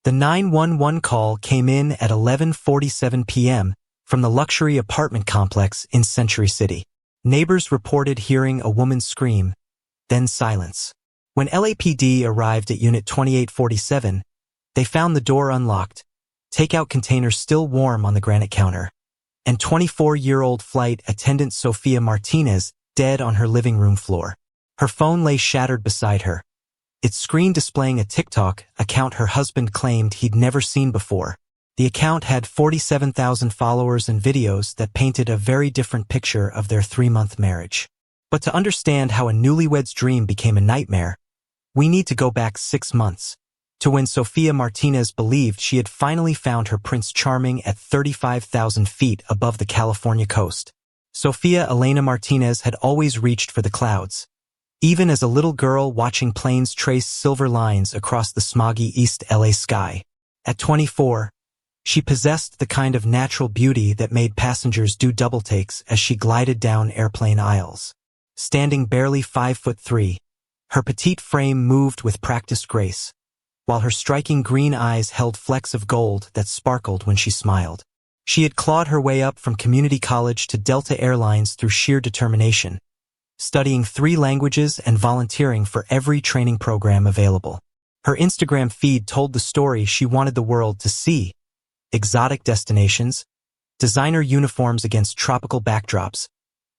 The 911 call came in at 11:47 p.m. from the luxury apartment complex in Century City. Neighbors reported hearing a woman scream, then silence. When LAPD arrived at Unit 2847, they found the door unlocked, takeout containers still warm on the granite counter, and 24-year-old flight attendant Sophia Martinez dead on her living room floor. Her phone lay shattered beside her, its screen displaying a TikTok account her husband claimed he'd never seen before. The account had 47,000 followers and videos that painted a very different picture of their 3-month marriage. But to understand how a newlywed's dream became a nightmare, we need to go back 6 months, to when Sophia Martinez believed she had finally found her Prince Charming at 35,000 feet above the California coast. Sophia Elena Martinez had always reached for the clouds, even as a little girl watching planes trace silver lines across the smoggy East LA sky. At 24, she possessed the kind of natural beauty that made passengers do double takes as she glided down airplane aisles. Standing barely 5'3", her petite frame moved with practiced grace, while her striking green eyes held flecks of gold that sparkled when she smiled. She had clawed her way up from community college to Delta Airlines through sheer determination, studying 3 languages and volunteering for every training program available. Her Instagram feed told the story she wanted the world to see: exotic destinations, designer uniforms against tropical backdrops,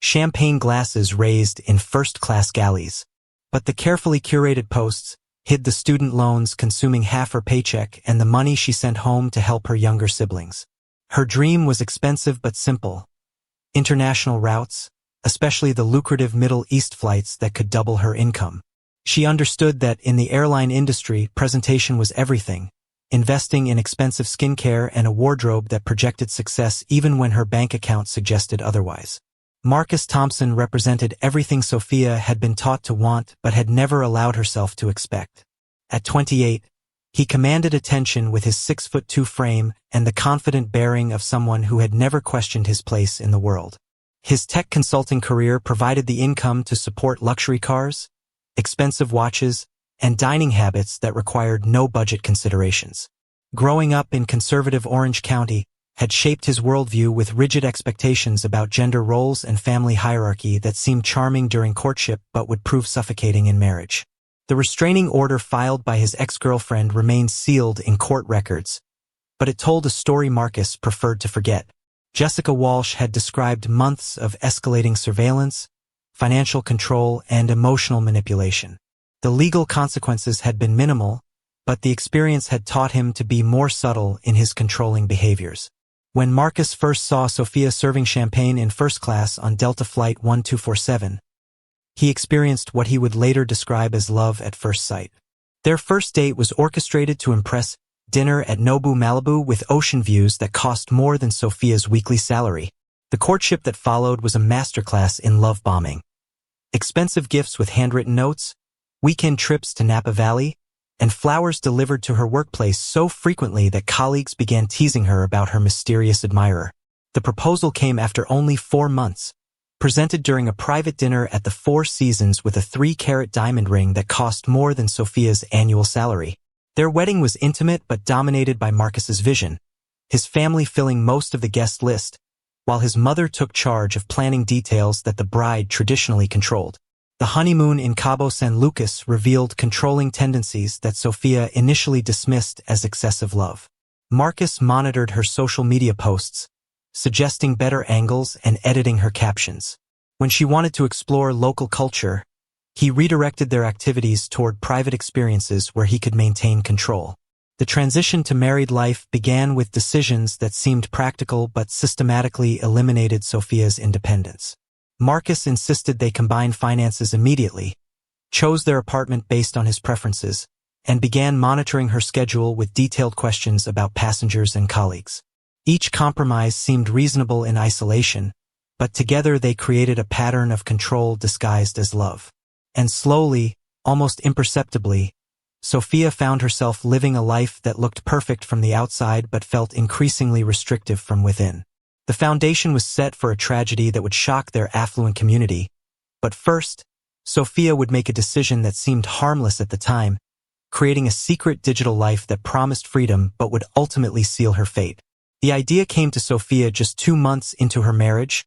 champagne glasses raised in first-class galleys. But the carefully curated posts hid the student loans consuming half her paycheck and the money she sent home to help her younger siblings. Her dream was expensive but simple: international routes, especially the lucrative Middle East flights that could double her income. She understood that in the airline industry, presentation was everything, investing in expensive skincare and a wardrobe that projected success even when her bank account suggested otherwise. Marcus Thompson represented everything Sophia had been taught to want but had never allowed herself to expect. At 28, he commanded attention with his 6'2" frame and the confident bearing of someone who had never questioned his place in the world. His tech consulting career provided the income to support luxury cars, expensive watches, and dining habits that required no budget considerations. Growing up in conservative Orange County had shaped his worldview with rigid expectations about gender roles and family hierarchy that seemed charming during courtship but would prove suffocating in marriage. The restraining order filed by his ex-girlfriend remained sealed in court records, but it told a story Marcus preferred to forget. Jessica Walsh had described months of escalating surveillance, financial control, and emotional manipulation. The legal consequences had been minimal, but the experience had taught him to be more subtle in his controlling behaviors. When Marcus first saw Sophia serving champagne in first class on Delta Flight 1247, he experienced what he would later describe as love at first sight. Their first date was orchestrated to impress: dinner at Nobu Malibu with ocean views that cost more than Sophia's weekly salary. The courtship that followed was a masterclass in love bombing. Expensive gifts with handwritten notes, weekend trips to Napa Valley, and flowers delivered to her workplace so frequently that colleagues began teasing her about her mysterious admirer. The proposal came after only 4 months, presented during a private dinner at the Four Seasons with a 3-carat diamond ring that cost more than Sophia's annual salary. Their wedding was intimate but dominated by Marcus's vision, his family filling most of the guest list, while his mother took charge of planning details that the bride traditionally controlled. The honeymoon in Cabo San Lucas revealed controlling tendencies that Sophia initially dismissed as excessive love. Marcus monitored her social media posts, suggesting better angles and editing her captions. When she wanted to explore local culture, he redirected their activities toward private experiences where he could maintain control. The transition to married life began with decisions that seemed practical but systematically eliminated Sophia's independence. Marcus insisted they combine finances immediately, chose their apartment based on his preferences, and began monitoring her schedule with detailed questions about passengers and colleagues. Each compromise seemed reasonable in isolation, but together they created a pattern of control disguised as love. And slowly, almost imperceptibly, Sophia found herself living a life that looked perfect from the outside but felt increasingly restrictive from within. The foundation was set for a tragedy that would shock their affluent community, but first, Sophia would make a decision that seemed harmless at the time: creating a secret digital life that promised freedom but would ultimately seal her fate. The idea came to Sophia just 2 months into her marriage,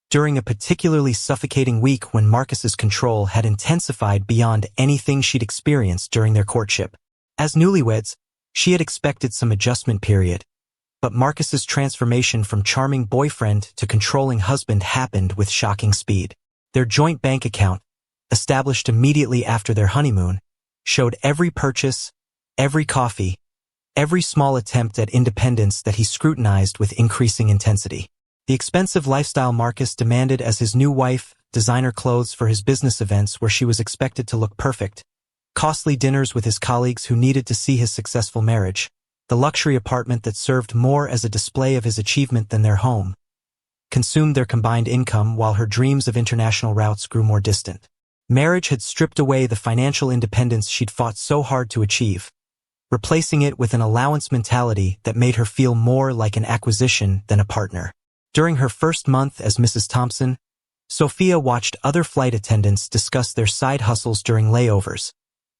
during a particularly suffocating week when Marcus's control had intensified beyond anything she'd experienced during their courtship. As newlyweds, she had expected some adjustment period, but Marcus's transformation from charming boyfriend to controlling husband happened with shocking speed. Their joint bank account, established immediately after their honeymoon, showed every purchase, every coffee, every small attempt at independence that he scrutinized with increasing intensity. The expensive lifestyle Marcus demanded as his new wife, designer clothes for his business events where she was expected to look perfect, costly dinners with his colleagues who needed to see his successful marriage, the luxury apartment that served more as a display of his achievement than their home, consumed their combined income while her dreams of international routes grew more distant. Marriage had stripped away the financial independence she'd fought so hard to achieve, replacing it with an allowance mentality that made her feel more like an acquisition than a partner. During her first month as Mrs. Thompson, Sophia watched other flight attendants discuss their side hustles during layovers,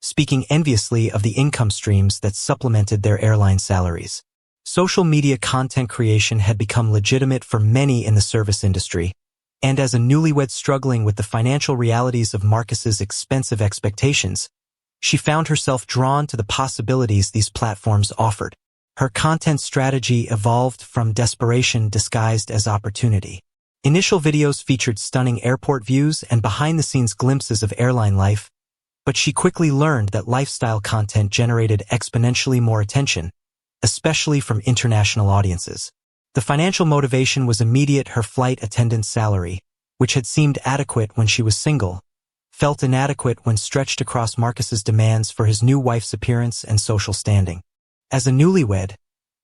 speaking enviously of the income streams that supplemented their airline salaries. Social media content creation had become legitimate for many in the service industry, and as a newlywed struggling with the financial realities of Marcus's expensive expectations, she found herself drawn to the possibilities these platforms offered. Her content strategy evolved from desperation disguised as opportunity. Initial videos featured stunning airport views and behind-the-scenes glimpses of airline life, but she quickly learned that lifestyle content generated exponentially more attention, especially from international audiences. The financial motivation was immediate. Her flight attendant's salary, which had seemed adequate when she was single, felt inadequate when stretched across Marcus's demands for his new wife's appearance and social standing. As a newlywed,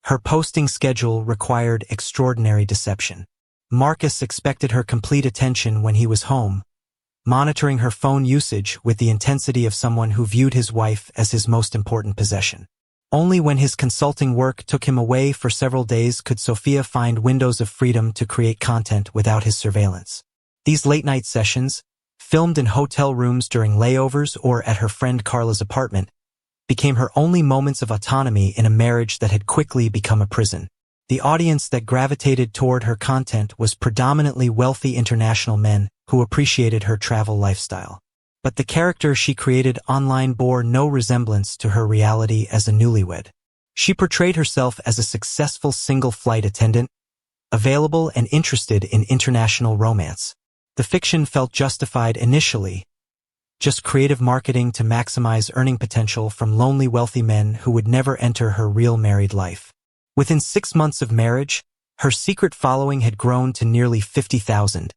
her posting schedule required extraordinary deception. Marcus expected her complete attention when he was home, monitoring her phone usage with the intensity of someone who viewed his wife as his most important possession. Only when his consulting work took him away for several days could Sophia find windows of freedom to create content without his surveillance. These late-night sessions, filmed in hotel rooms during layovers or at her friend Carla's apartment, became her only moments of autonomy in a marriage that had quickly become a prison. The audience that gravitated toward her content was predominantly wealthy international men who appreciated her travel lifestyle. But the character she created online bore no resemblance to her reality as a newlywed. She portrayed herself as a successful single flight attendant, available and interested in international romance. The fiction felt justified initially, just creative marketing to maximize earning potential from lonely wealthy men who would never enter her real married life. Within 6 months of marriage, her secret following had grown to nearly 50,000,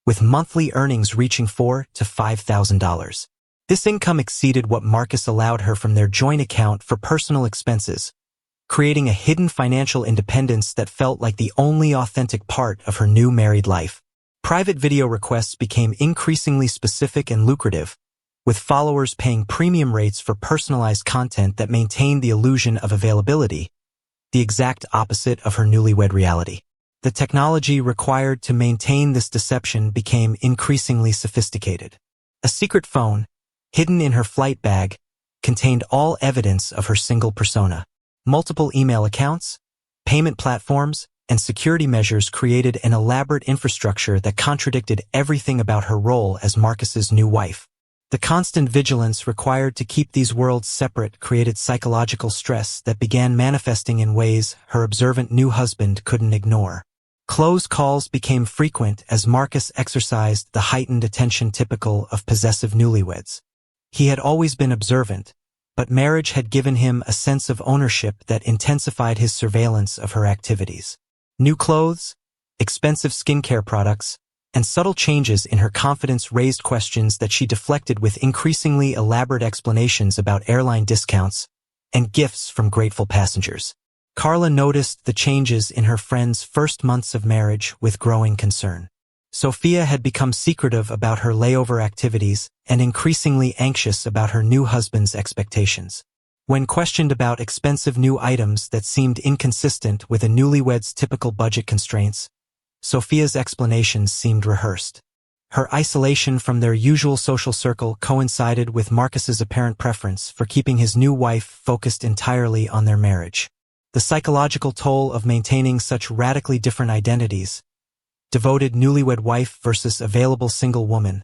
with monthly earnings reaching $4,000 to $5,000. This income exceeded what Marcus allowed her from their joint account for personal expenses, creating a hidden financial independence that felt like the only authentic part of her new married life. Private video requests became increasingly specific and lucrative, with followers paying premium rates for personalized content that maintained the illusion of availability, the exact opposite of her newlywed reality. The technology required to maintain this deception became increasingly sophisticated. A secret phone, hidden in her flight bag, contained all evidence of her single persona. Multiple email accounts, payment platforms, and security measures created an elaborate infrastructure that contradicted everything about her role as Marcus's new wife. The constant vigilance required to keep these worlds separate created psychological stress that began manifesting in ways her observant new husband couldn't ignore. Close calls became frequent as Marcus exercised the heightened attention typical of possessive newlyweds. He had always been observant, but marriage had given him a sense of ownership that intensified his surveillance of her activities. New clothes, expensive skincare products, and subtle changes in her confidence raised questions that she deflected with increasingly elaborate explanations about airline discounts and gifts from grateful passengers. Carla noticed the changes in her friend's first months of marriage with growing concern. Sophia had become secretive about her layover activities and increasingly anxious about her new husband's expectations. When questioned about expensive new items that seemed inconsistent with a newlywed's typical budget constraints, Sophia's explanations seemed rehearsed. Her isolation from their usual social circle coincided with Marcus's apparent preference for keeping his new wife focused entirely on their marriage. The psychological toll of maintaining such radically different identities, devoted newlywed wife versus available single woman,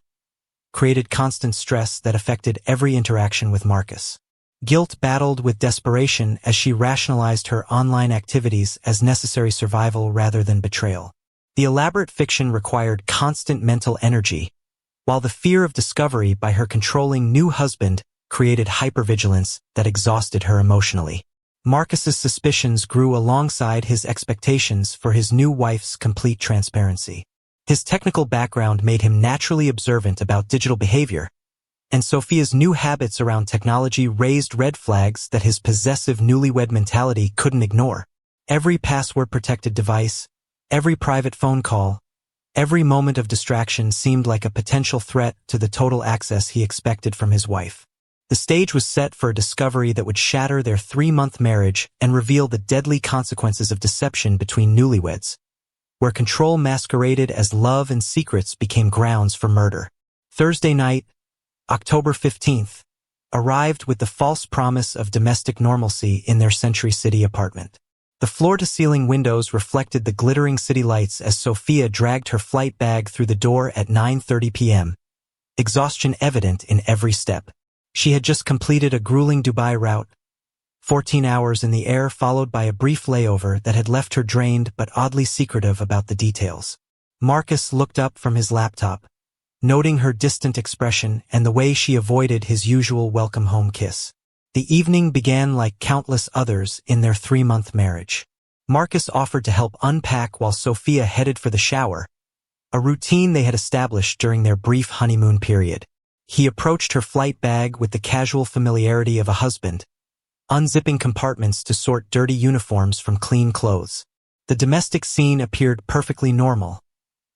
created constant stress that affected every interaction with Marcus. Guilt battled with desperation as she rationalized her online activities as necessary survival rather than betrayal. The elaborate fiction required constant mental energy, while the fear of discovery by her controlling new husband created hypervigilance that exhausted her emotionally. Marcus's suspicions grew alongside his expectations for his new wife's complete transparency. His technical background made him naturally observant about digital behavior, and Sophia's new habits around technology raised red flags that his possessive newlywed mentality couldn't ignore. Every password-protected device, every private phone call, every moment of distraction seemed like a potential threat to the total access he expected from his wife. The stage was set for a discovery that would shatter their 3-month marriage and reveal the deadly consequences of deception between newlyweds, where control masqueraded as love and secrets became grounds for murder. Thursday night, October 15th, arrived with the false promise of domestic normalcy in their Century City apartment. The floor-to-ceiling windows reflected the glittering city lights as Sophia dragged her flight bag through the door at 9:30 p.m., exhaustion evident in every step. She had just completed a grueling Dubai route, 14 hours in the air followed by a brief layover that had left her drained but oddly secretive about the details. Marcus looked up from his laptop, noting her distant expression and the way she avoided his usual welcome home kiss. The evening began like countless others in their 3-month marriage. Marcus offered to help unpack while Sophia headed for the shower, a routine they had established during their brief honeymoon period. He approached her flight bag with the casual familiarity of a husband, unzipping compartments to sort dirty uniforms from clean clothes. The domestic scene appeared perfectly normal,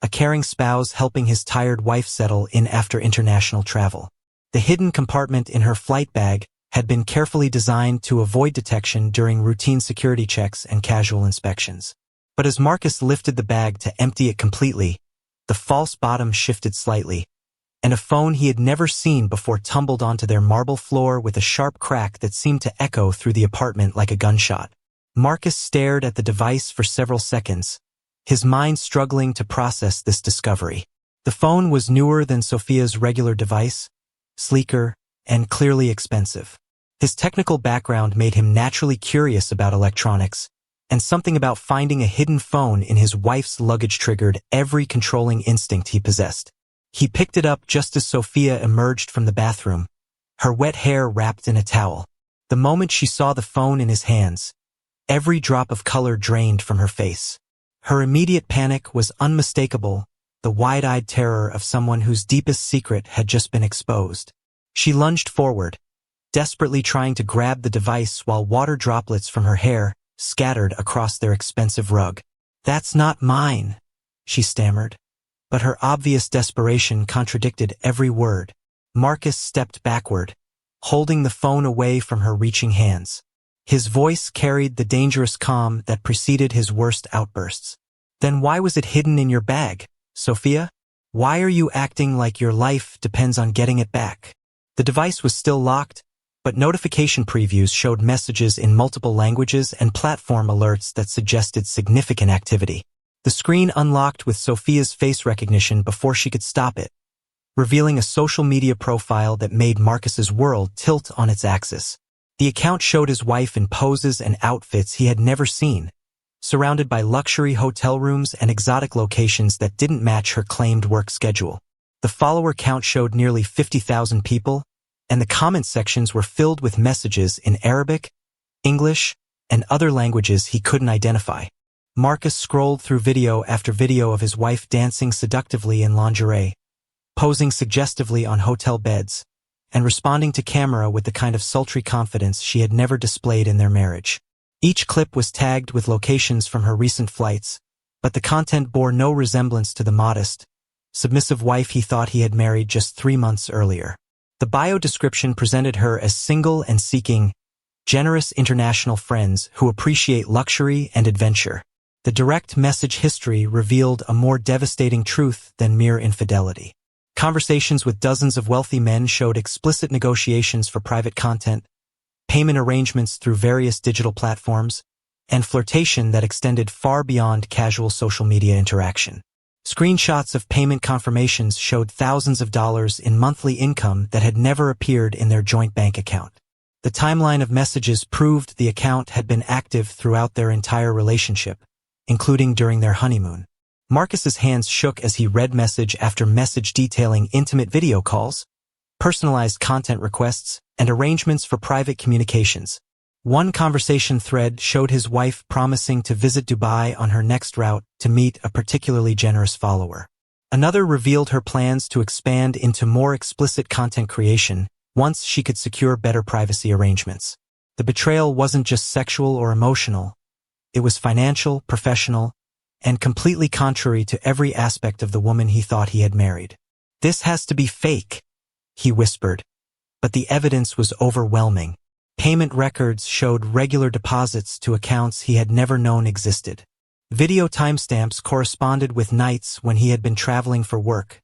a caring spouse helping his tired wife settle in after international travel. The hidden compartment in her flight bag had been carefully designed to avoid detection during routine security checks and casual inspections. But as Marcus lifted the bag to empty it completely, the false bottom shifted slightly, and a phone he had never seen before tumbled onto their marble floor with a sharp crack that seemed to echo through the apartment like a gunshot. Marcus stared at the device for several seconds, his mind struggling to process this discovery. The phone was newer than Sophia's regular device, sleeker, and clearly expensive. His technical background made him naturally curious about electronics, and something about finding a hidden phone in his wife's luggage triggered every controlling instinct he possessed. He picked it up just as Sophia emerged from the bathroom, her wet hair wrapped in a towel. The moment she saw the phone in his hands, every drop of color drained from her face. Her immediate panic was unmistakable, the wide-eyed terror of someone whose deepest secret had just been exposed. She lunged forward, desperately trying to grab the device while water droplets from her hair scattered across their expensive rug. "That's not mine," she stammered, but her obvious desperation contradicted every word. Marcus stepped backward, holding the phone away from her reaching hands. His voice carried the dangerous calm that preceded his worst outbursts. "Then why was it hidden in your bag, Sophia? Why are you acting like your life depends on getting it back?" The device was still locked, but notification previews showed messages in multiple languages and platform alerts that suggested significant activity. The screen unlocked with Sophia's face recognition before she could stop it, revealing a social media profile that made Marcus's world tilt on its axis. The account showed his wife in poses and outfits he had never seen, surrounded by luxury hotel rooms and exotic locations that didn't match her claimed work schedule. The follower count showed nearly 50,000 people, and the comment sections were filled with messages in Arabic, English, and other languages he couldn't identify. Marcus scrolled through video after video of his wife dancing seductively in lingerie, posing suggestively on hotel beds, and responding to camera with the kind of sultry confidence she had never displayed in their marriage. Each clip was tagged with locations from her recent flights, but the content bore no resemblance to the modest, submissive wife he thought he had married just 3 months earlier. The bio description presented her as single and seeking generous international friends who appreciate luxury and adventure. The direct message history revealed a more devastating truth than mere infidelity. Conversations with dozens of wealthy men showed explicit negotiations for private content, payment arrangements through various digital platforms, and flirtation that extended far beyond casual social media interaction. Screenshots of payment confirmations showed thousands of dollars in monthly income that had never appeared in their joint bank account. The timeline of messages proved the account had been active throughout their entire relationship, including during their honeymoon. Marcus's hands shook as he read message after message detailing intimate video calls, personalized content requests, and arrangements for private communications. One conversation thread showed his wife promising to visit Dubai on her next route to meet a particularly generous follower. Another revealed her plans to expand into more explicit content creation once she could secure better privacy arrangements. The betrayal wasn't just sexual or emotional. It was financial, professional, and completely contrary to every aspect of the woman he thought he had married. "This has to be fake," he whispered, but the evidence was overwhelming. Payment records showed regular deposits to accounts he had never known existed. Video timestamps corresponded with nights when he had been traveling for work,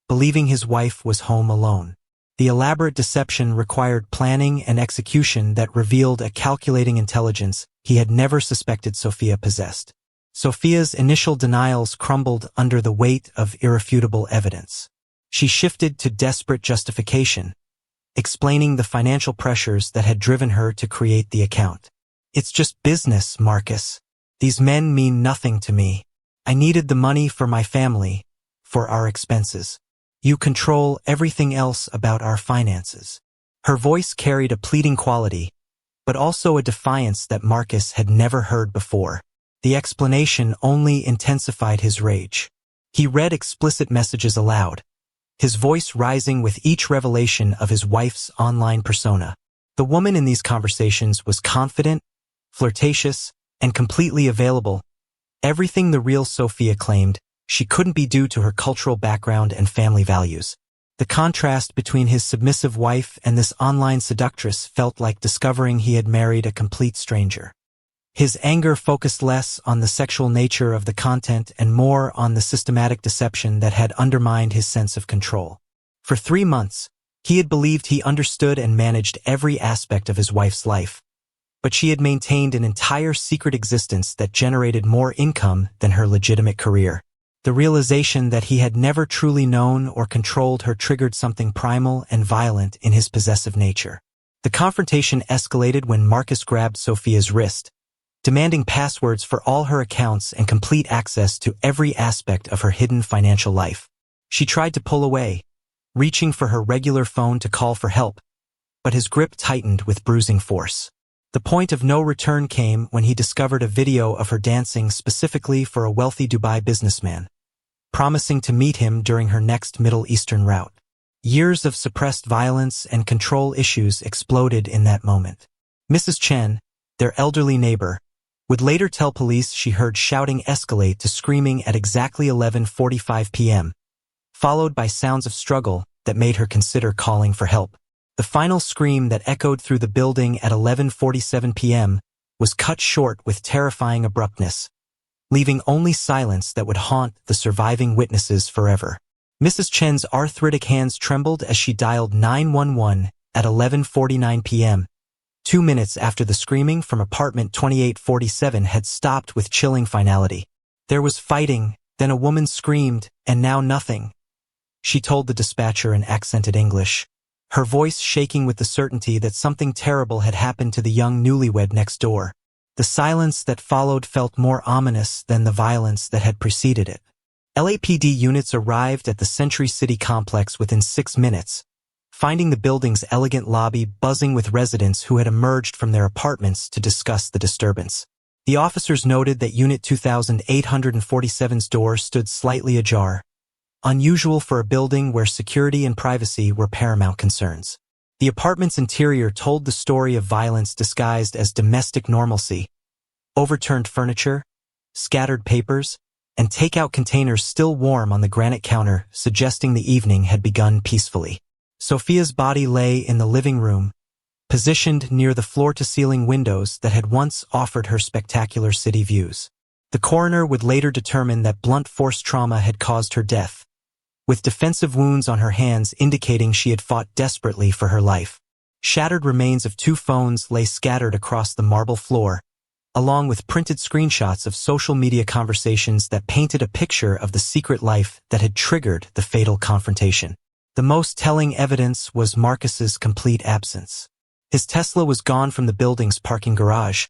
believing his wife was home alone. The elaborate deception required planning and execution that revealed a calculating intelligence he had never suspected Sophia possessed. Sophia's initial denials crumbled under the weight of irrefutable evidence. She shifted to desperate justification, explaining the financial pressures that had driven her to create the account. "It's just business, Marcus. These men mean nothing to me. I needed the money for my family, for our expenses. You control everything else about our finances." Her voice carried a pleading quality, but also a defiance that Marcus had never heard before. The explanation only intensified his rage. He read explicit messages aloud, his voice rising with each revelation of his wife's online persona. The woman in these conversations was confident, flirtatious, and completely available. Everything the real Sophia claimed she couldn't be due to her cultural background and family values. The contrast between his submissive wife and this online seductress felt like discovering he had married a complete stranger. His anger focused less on the sexual nature of the content and more on the systematic deception that had undermined his sense of control. For 3 months, he had believed he understood and managed every aspect of his wife's life, but she had maintained an entire secret existence that generated more income than her legitimate career. The realization that he had never truly known or controlled her triggered something primal and violent in his possessive nature. The confrontation escalated when Marcus grabbed Sophia's wrist, demanding passwords for all her accounts and complete access to every aspect of her hidden financial life. She tried to pull away, reaching for her regular phone to call for help, but his grip tightened with bruising force. The point of no return came when he discovered a video of her dancing specifically for a wealthy Dubai businessman, promising to meet him during her next Middle Eastern route. Years of suppressed violence and control issues exploded in that moment. Mrs. Chen, their elderly neighbor, would later tell police she heard shouting escalate to screaming at exactly 11:45 p.m., followed by sounds of struggle that made her consider calling for help. The final scream that echoed through the building at 11:47 p.m. was cut short with terrifying abruptness, leaving only silence that would haunt the surviving witnesses forever. Mrs. Chen's arthritic hands trembled as she dialed 911 at 11:49 p.m., 2 minutes after the screaming from apartment 2847 had stopped with chilling finality. There was fighting, then a woman screamed, and now nothing, she told the dispatcher in accented English, her voice shaking with the certainty that something terrible had happened to the young newlywed next door. The silence that followed felt more ominous than the violence that had preceded it. LAPD units arrived at the Century City complex within 6 minutes, finding the building's elegant lobby buzzing with residents who had emerged from their apartments to discuss the disturbance. The officers noted that Unit 2847's door stood slightly ajar, unusual for a building where security and privacy were paramount concerns. The apartment's interior told the story of violence disguised as domestic normalcy: overturned furniture, scattered papers, and takeout containers still warm on the granite counter, suggesting the evening had begun peacefully. Sophia's body lay in the living room, positioned near the floor-to-ceiling windows that had once offered her spectacular city views. The coroner would later determine that blunt force trauma had caused her death, with defensive wounds on her hands indicating she had fought desperately for her life. Shattered remains of 2 phones lay scattered across the marble floor, along with printed screenshots of social media conversations that painted a picture of the secret life that had triggered the fatal confrontation. The most telling evidence was Marcus's complete absence. His Tesla was gone from the building's parking garage,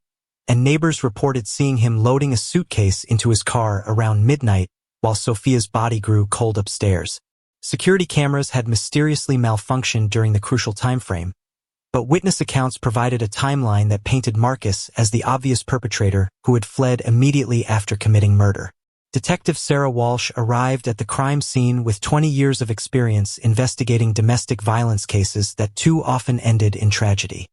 and neighbors reported seeing him loading a suitcase into his car around midnight while Sophia's body grew cold upstairs. Security cameras had mysteriously malfunctioned during the crucial time frame, but witness accounts provided a timeline that painted Marcus as the obvious perpetrator who had fled immediately after committing murder. Detective Sarah Walsh arrived at the crime scene with 20 years of experience investigating domestic violence cases that too often ended in tragedy.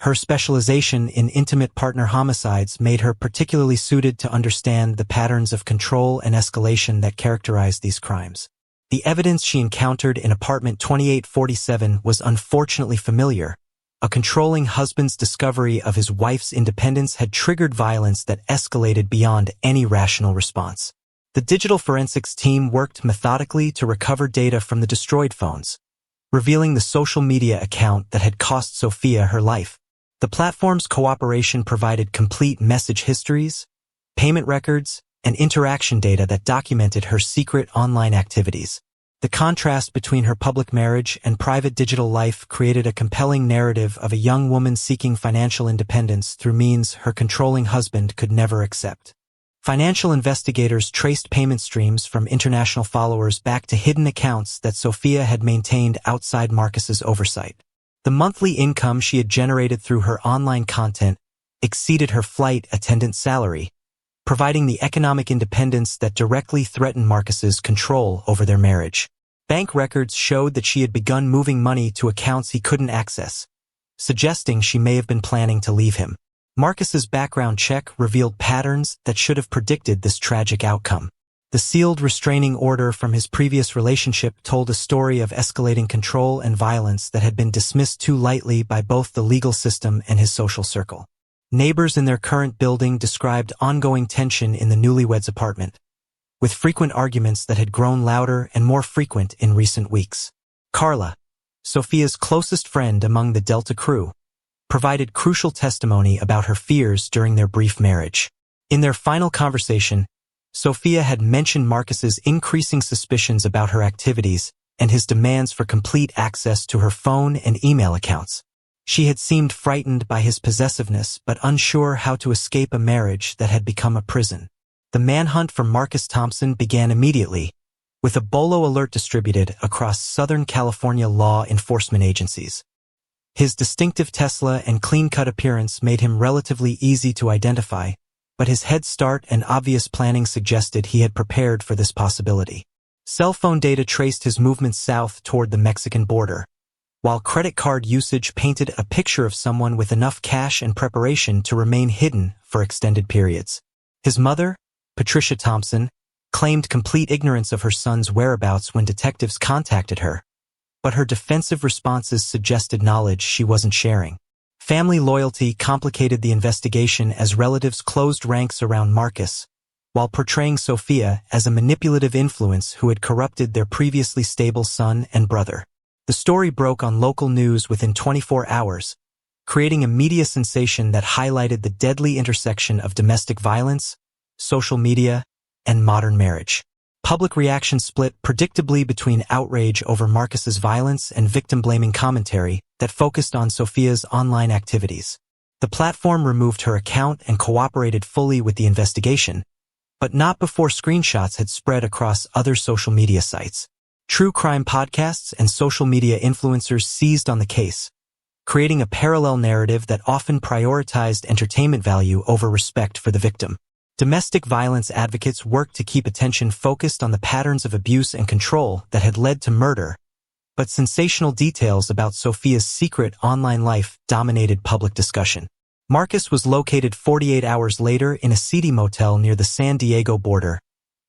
Her specialization in intimate partner homicides made her particularly suited to understand the patterns of control and escalation that characterized these crimes. The evidence she encountered in apartment 2847 was unfortunately familiar. A controlling husband's discovery of his wife's independence had triggered violence that escalated beyond any rational response. The digital forensics team worked methodically to recover data from the destroyed phones, revealing the social media account that had cost Sophia her life. The platform's cooperation provided complete message histories, payment records, and interaction data that documented her secret online activities. The contrast between her public marriage and private digital life created a compelling narrative of a young woman seeking financial independence through means her controlling husband could never accept. Financial investigators traced payment streams from international followers back to hidden accounts that Sophia had maintained outside Marcus's oversight. The monthly income she had generated through her online content exceeded her flight attendant salary, providing the economic independence that directly threatened Marcus's control over their marriage. Bank records showed that she had begun moving money to accounts he couldn't access, suggesting she may have been planning to leave him. Marcus's background check revealed patterns that should have predicted this tragic outcome. The sealed restraining order from his previous relationship told a story of escalating control and violence that had been dismissed too lightly by both the legal system and his social circle. Neighbors in their current building described ongoing tension in the Newlywed's apartment, with frequent arguments that had grown louder and more frequent in recent weeks. Carla, Sophia's closest friend among the Delta crew, provided crucial testimony about her fears during their brief marriage. In their final conversation, Sophia had mentioned Marcus's increasing suspicions about her activities and his demands for complete access to her phone and email accounts. She had seemed frightened by his possessiveness but unsure how to escape a marriage that had become a prison. The manhunt for Marcus Thompson began immediately, with a bolo alert distributed across Southern California law enforcement agencies. His distinctive Tesla and clean-cut appearance made him relatively easy to identify, but his head start and obvious planning suggested he had prepared for this possibility. Cell phone data traced his movements south toward the Mexican border, while credit card usage painted a picture of someone with enough cash and preparation to remain hidden for extended periods. His mother, Patricia Thompson, claimed complete ignorance of her son's whereabouts when detectives contacted her, but her defensive responses suggested knowledge she wasn't sharing. Family loyalty complicated the investigation as relatives closed ranks around Marcus, while portraying Sophia as a manipulative influence who had corrupted their previously stable son and brother. The story broke on local news within 24 hours, creating a media sensation that highlighted the deadly intersection of domestic violence, social media, and modern marriage. Public reaction split predictably between outrage over Marcus's violence and victim-blaming commentary that focused on Sophia's online activities. The platform removed her account and cooperated fully with the investigation, but not before screenshots had spread across other social media sites. True crime podcasts and social media influencers seized on the case, creating a parallel narrative that often prioritized entertainment value over respect for the victim. Domestic violence advocates worked to keep attention focused on the patterns of abuse and control that had led to murder, but sensational details about Sophia's secret online life dominated public discussion. Marcus was located 48 hours later in a seedy motel near the San Diego border,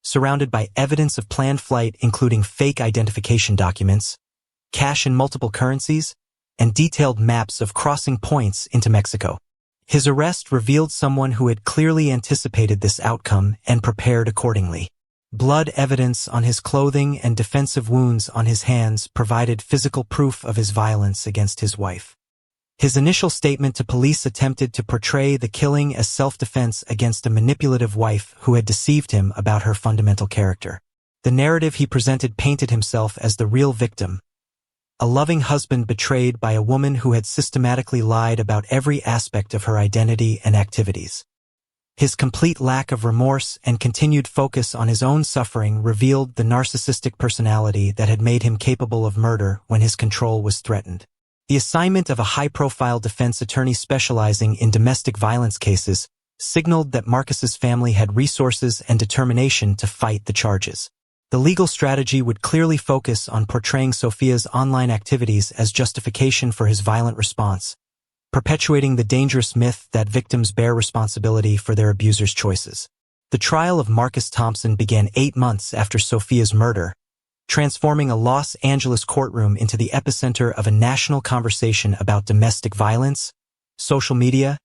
surrounded by evidence of planned flight including fake identification documents, cash in multiple currencies, and detailed maps of crossing points into Mexico. His arrest revealed someone who had clearly anticipated this outcome and prepared accordingly. Blood evidence on his clothing and defensive wounds on his hands provided physical proof of his violence against his wife. His initial statement to police attempted to portray the killing as self-defense against a manipulative wife who had deceived him about her fundamental character. The narrative he presented painted himself as the real victim, a loving husband betrayed by a woman who had systematically lied about every aspect of her identity and activities. His complete lack of remorse and continued focus on his own suffering revealed the narcissistic personality that had made him capable of murder when his control was threatened. The assignment of a high-profile defense attorney specializing in domestic violence cases signaled that Marcus's family had resources and determination to fight the charges. The legal strategy would clearly focus on portraying Sophia's online activities as justification for his violent response, perpetuating the dangerous myth that victims bear responsibility for their abusers' choices. The trial of Marcus Thompson began 8 months after Sophia's murder, transforming a Los Angeles courtroom into the epicenter of a national conversation about domestic violence, social media,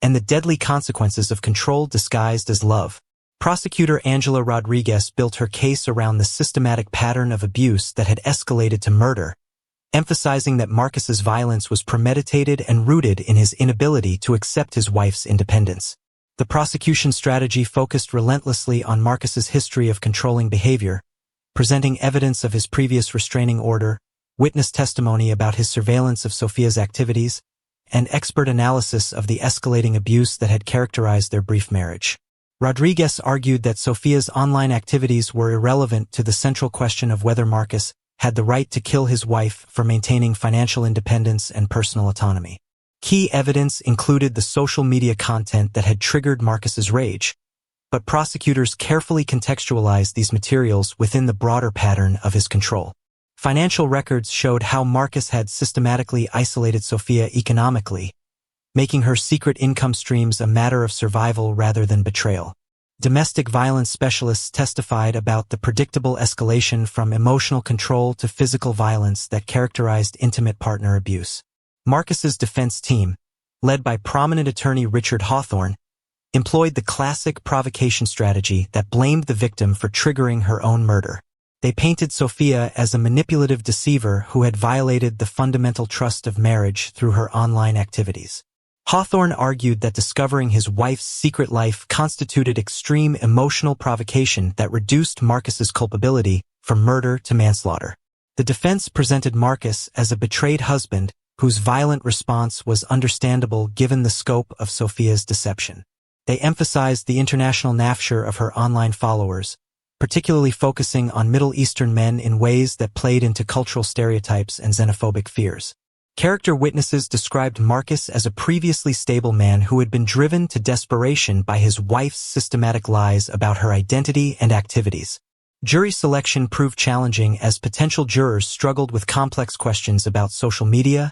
and the deadly consequences of control disguised as love. Prosecutor Angela Rodriguez built her case around the systematic pattern of abuse that had escalated to murder, emphasizing that Marcus's violence was premeditated and rooted in his inability to accept his wife's independence. The prosecution strategy focused relentlessly on Marcus's history of controlling behavior, presenting evidence of his previous restraining order, witness testimony about his surveillance of Sophia's activities, and expert analysis of the escalating abuse that had characterized their brief marriage. Rodriguez argued that Sophia's online activities were irrelevant to the central question of whether Marcus had the right to kill his wife for maintaining financial independence and personal autonomy. Key evidence included the social media content that had triggered Marcus's rage, but prosecutors carefully contextualized these materials within the broader pattern of his control. Financial records showed how Marcus had systematically isolated Sophia economically, making her secret income streams a matter of survival rather than betrayal. Domestic violence specialists testified about the predictable escalation from emotional control to physical violence that characterized intimate partner abuse. Marcus's defense team, led by prominent attorney Richard Hawthorne, employed the classic provocation strategy that blamed the victim for triggering her own murder. They painted Sophia as a manipulative deceiver who had violated the fundamental trust of marriage through her online activities. Hawthorne argued that discovering his wife's secret life constituted extreme emotional provocation that reduced Marcus's culpability from murder to manslaughter. The defense presented Marcus as a betrayed husband whose violent response was understandable given the scope of Sophia's deception. They emphasized the international nature of her online followers, particularly focusing on Middle Eastern men in ways that played into cultural stereotypes and xenophobic fears. Character witnesses described Marcus as a previously stable man who had been driven to desperation by his wife's systematic lies about her identity and activities. Jury selection proved challenging as potential jurors struggled with complex questions about social media,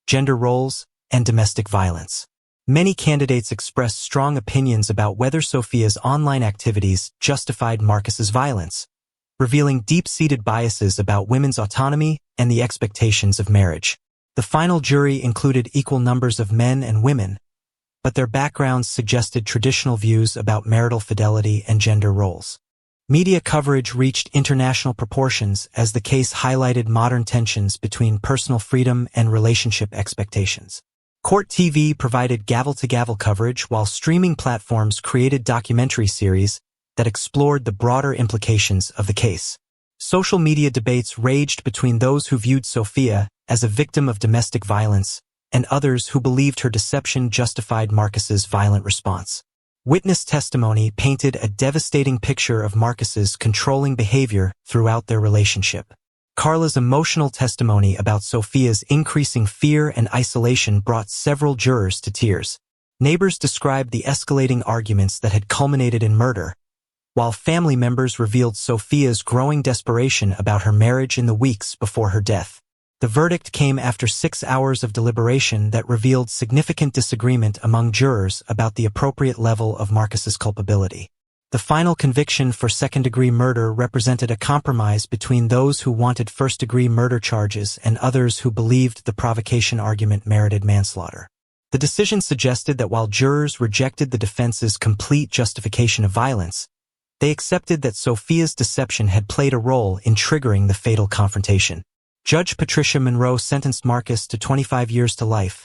gender roles, and domestic violence. Many candidates expressed strong opinions about whether Sophia's online activities justified Marcus's violence, revealing deep-seated biases about women's autonomy and the expectations of marriage. The final jury included equal numbers of men and women, but their backgrounds suggested traditional views about marital fidelity and gender roles. Media coverage reached international proportions as the case highlighted modern tensions between personal freedom and relationship expectations. Court TV provided gavel-to-gavel coverage while streaming platforms created documentary series that explored the broader implications of the case. Social media debates raged between those who viewed Sophia as a victim of domestic violence and others who believed her deception justified Marcus's violent response. Witness testimony painted a devastating picture of Marcus's controlling behavior throughout their relationship. Carla's emotional testimony about Sophia's increasing fear and isolation brought several jurors to tears. Neighbors described the escalating arguments that had culminated in murder, while family members revealed Sophia's growing desperation about her marriage in the weeks before her death. The verdict came after 6 hours of deliberation that revealed significant disagreement among jurors about the appropriate level of Marcus's culpability. The final conviction for second-degree murder represented a compromise between those who wanted first-degree murder charges and others who believed the provocation argument merited manslaughter. The decision suggested that while jurors rejected the defense's complete justification of violence, They accepted that Sophia's deception had played a role in triggering the fatal confrontation. Judge Patricia Monroe sentenced Marcus to 25 years to life,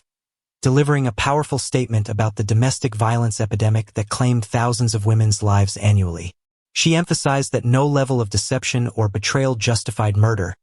delivering a powerful statement about the domestic violence epidemic that claimed thousands of women's lives annually. She emphasized that no level of deception or betrayal justified murder,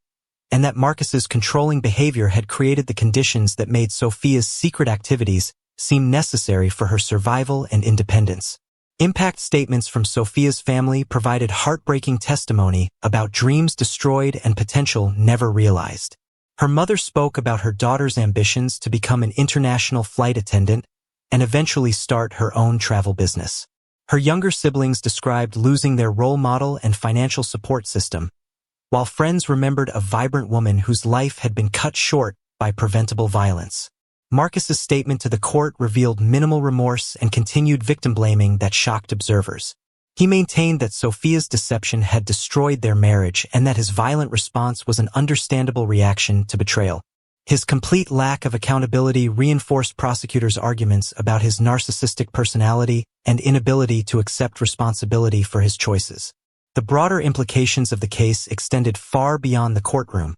and that Marcus's controlling behavior had created the conditions that made Sophia's secret activities seem necessary for her survival and independence. Impact statements from Sophia's family provided heartbreaking testimony about dreams destroyed and potential never realized. Her mother spoke about her daughter's ambitions to become an international flight attendant and eventually start her own travel business. Her younger siblings described losing their role model and financial support system, while friends remembered a vibrant woman whose life had been cut short by preventable violence. Marcus's statement to the court revealed minimal remorse and continued victim blaming that shocked observers. He maintained that Sophia's deception had destroyed their marriage and that his violent response was an understandable reaction to betrayal. His complete lack of accountability reinforced prosecutors' arguments about his narcissistic personality and inability to accept responsibility for his choices. The broader implications of the case extended far beyond the courtroom,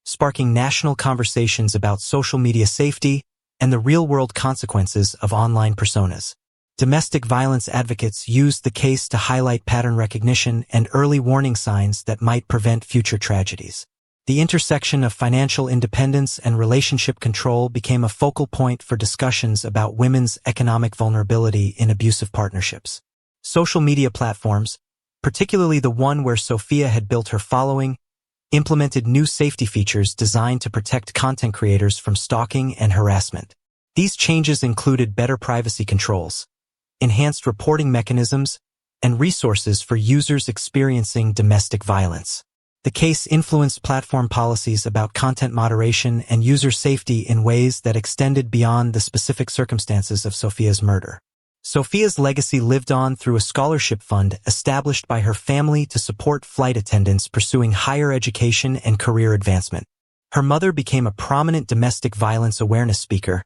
sparking national conversations about social media safety and the real-world consequences of online personas. Domestic violence advocates used the case to highlight pattern recognition and early warning signs that might prevent future tragedies. The intersection of financial independence and relationship control became a focal point for discussions about women's economic vulnerability in abusive partnerships. Social media platforms, particularly the one where Sophia had built her following, implemented new safety features designed to protect content creators from stalking and harassment. These changes included better privacy controls, enhanced reporting mechanisms, and resources for users experiencing domestic violence. The case influenced platform policies about content moderation and user safety in ways that extended beyond the specific circumstances of Sophia's murder. Sophia's legacy lived on through a scholarship fund established by her family to support flight attendants pursuing higher education and career advancement. Her mother became a prominent domestic violence awareness speaker,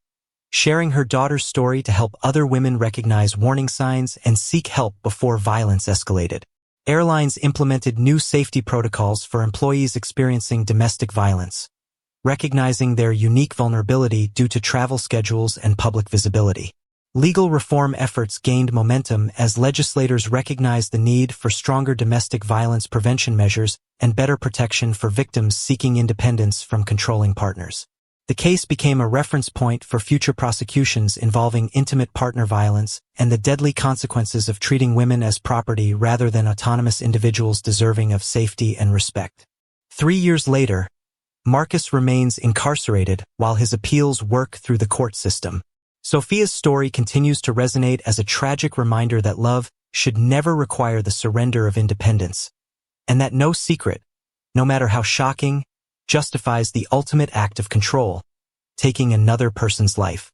sharing her daughter's story to help other women recognize warning signs and seek help before violence escalated. Airlines implemented new safety protocols for employees experiencing domestic violence, recognizing their unique vulnerability due to travel schedules and public visibility. Legal reform efforts gained momentum as legislators recognized the need for stronger domestic violence prevention measures and better protection for victims seeking independence from controlling partners. The case became a reference point for future prosecutions involving intimate partner violence and the deadly consequences of treating women as property rather than autonomous individuals deserving of safety and respect. 3 years later, Marcus remains incarcerated while his appeals work through the court system. Sophia's story continues to resonate as a tragic reminder that love should never require the surrender of independence, and that no secret, no matter how shocking, justifies the ultimate act of control, taking another person's life.